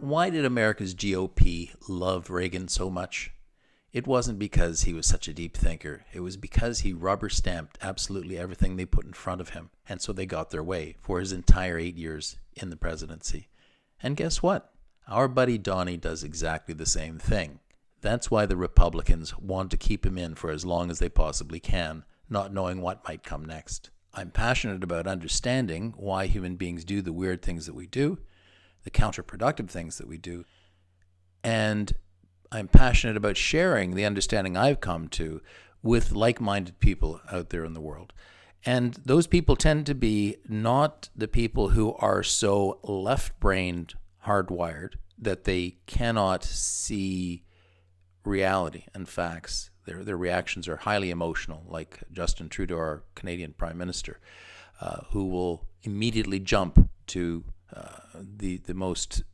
Why did America's GOP love Reagan so much? It wasn't because he was such a deep thinker. It was because he rubber-stamped absolutely everything they put in front of him, and so they got their way for his entire 8 years in the presidency. And guess what? Our buddy Donnie does exactly the same thing. That's why the Republicans want to keep him in for as long as they possibly can, not knowing what might come next. I'm passionate about understanding why human beings do the weird things that we do, the counterproductive things that we do, and I'm passionate about sharing the understanding I've come to with like-minded people out there in the world. And those people tend to be not the people who are so left-brained, hardwired, that they cannot see reality and facts. Their reactions are highly emotional, like Justin Trudeau, our Canadian Prime Minister, who will immediately jump to the most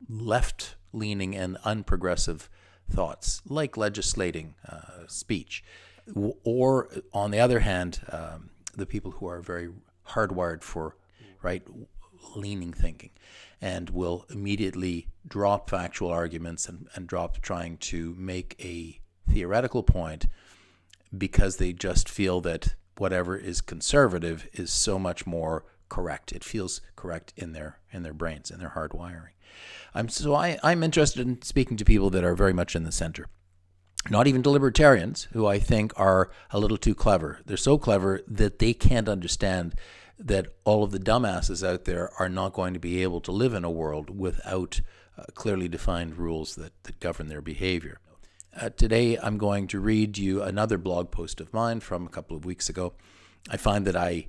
left-leaning and unprogressive thoughts, like legislating speech. Or, on the other hand, the people who are very hardwired for right-leaning thinking and will immediately drop factual arguments and drop trying to make a theoretical point because they just feel that whatever is conservative is so much more correct. It feels correct in their brains, in their hardwiring. I'm interested in speaking to people that are very much in the center. Not even to libertarians, who I think are a little too clever. They're so clever that they can't understand that all of the dumbasses out there are not going to be able to live in a world without clearly defined rules that govern their behavior. Today, I'm going to read you another blog post of mine from a couple of weeks ago. I find that I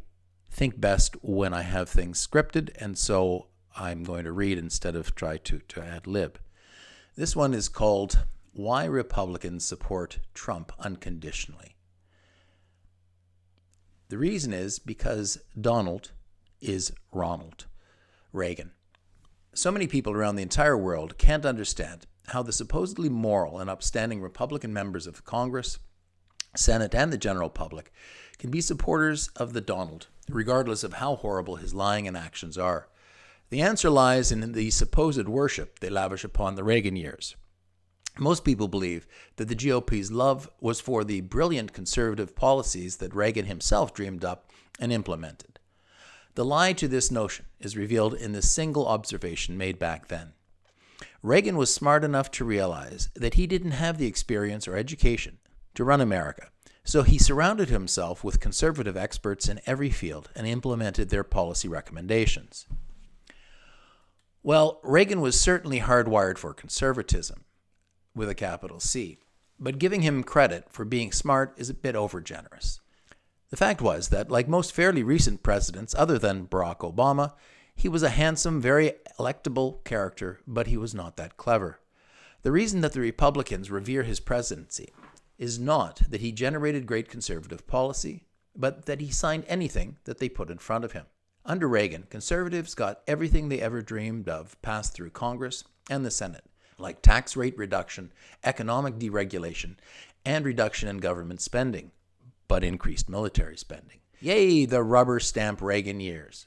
think best when I have things scripted, and so I'm going to read instead of try to ad lib. This one is called Why Republicans Support Trump Unconditionally. The reason is because Donald is Ronald Reagan. So many people around the entire world can't understand how the supposedly moral and upstanding Republican members of Congress, Senate, and the general public can be supporters of the Donald, regardless of how horrible his lying and actions are. The answer lies in the supposed worship they lavish upon the Reagan years. Most people believe that the GOP's love was for the brilliant conservative policies that Reagan himself dreamed up and implemented. The lie to this notion is revealed in the single observation made back then. Reagan was smart enough to realize that he didn't have the experience or education to run America, so he surrounded himself with conservative experts in every field and implemented their policy recommendations. Well, Reagan was certainly hardwired for conservatism, with a capital C, but giving him credit for being smart is a bit overgenerous. The fact was that, like most fairly recent presidents other than Barack Obama, he was a handsome, very electable character, but he was not that clever. The reason that the Republicans revere his presidency is not that he generated great conservative policy, but that he signed anything that they put in front of him. Under Reagan, conservatives got everything they ever dreamed of passed through Congress and the Senate, like tax rate reduction, economic deregulation, and reduction in government spending, but increased military spending. Yay, the rubber stamp Reagan years.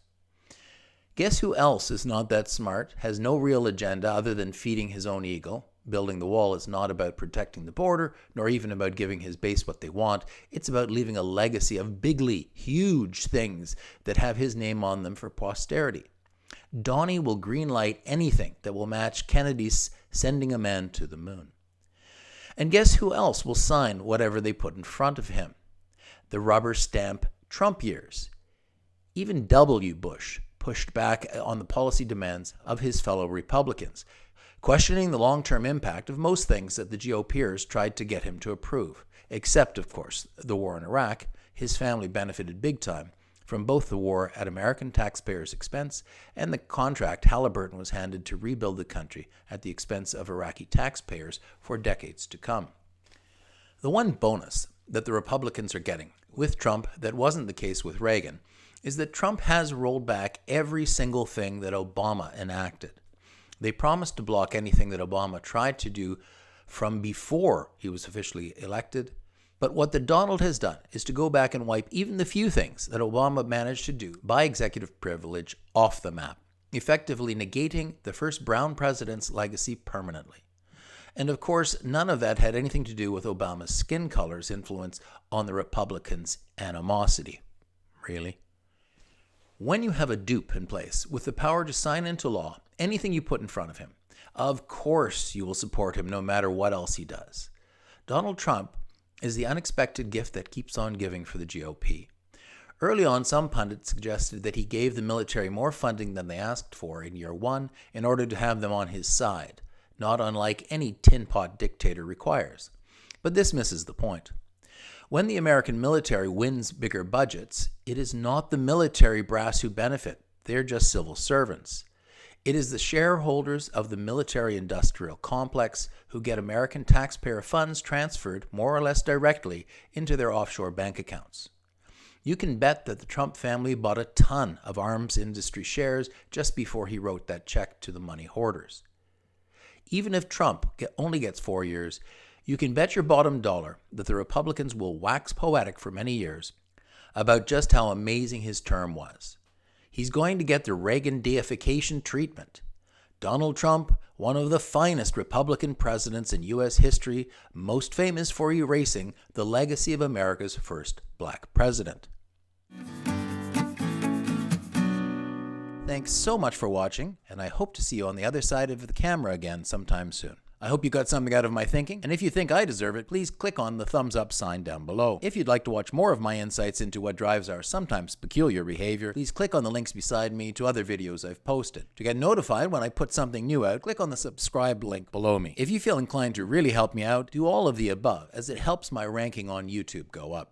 Guess who else is not that smart, has no real agenda other than feeding his own ego? Building the wall is not about protecting the border, nor even about giving his base what they want. It's about leaving a legacy of bigly, huge things that have his name on them for posterity. Donnie will greenlight anything that will match Kennedy's sending a man to the moon. And guess who else will sign whatever they put in front of him? The rubber stamp Trump years. Even W. Bush pushed back on the policy demands of his fellow Republicans, questioning the long-term impact of most things that the GOPers tried to get him to approve, except, of course, the war in Iraq. His family benefited big time from both the war at American taxpayers' expense and the contract Halliburton was handed to rebuild the country at the expense of Iraqi taxpayers for decades to come. The one bonus that the Republicans are getting with Trump that wasn't the case with Reagan is that Trump has rolled back every single thing that Obama enacted. They promised to block anything that Obama tried to do from before he was officially elected. But what the Donald has done is to go back and wipe even the few things that Obama managed to do by executive privilege off the map. effectively negating the first Brown president's legacy permanently. And of course, none of that had anything to do with Obama's skin color's influence on the Republicans' animosity. Really? When you have a dupe in place with the power to sign into law anything you put in front of him, of course you will support him no matter what else he does. Donald Trump is the unexpected gift that keeps on giving for the GOP. Early on, some pundits suggested that he gave the military more funding than they asked for in year one in order to have them on his side, not unlike any tin pot dictator requires. But this misses the point. When the American military wins bigger budgets, it is not the military brass who benefit. They're just civil servants. It is the shareholders of the military-industrial complex who get American taxpayer funds transferred more or less directly into their offshore bank accounts. You can bet that the Trump family bought a ton of arms industry shares just before he wrote that check to the money hoarders. Even if Trump only gets 4 years, you can bet your bottom dollar that the Republicans will wax poetic for many years about just how amazing his term was. He's going to get the Reagan deification treatment. Donald Trump, one of the finest Republican presidents in U.S. history, most famous for erasing the legacy of America's first black president. Thanks so much for watching, and I hope to see you on the other side of the camera again sometime soon. I hope you got something out of my thinking, and if you think I deserve it, please click on the thumbs up sign down below. If you'd like to watch more of my insights into what drives our sometimes peculiar behavior, please click on the links beside me to other videos I've posted. To get notified when I put something new out, click on the subscribe link below me. If you feel inclined to really help me out, do all of the above, as it helps my ranking on YouTube go up.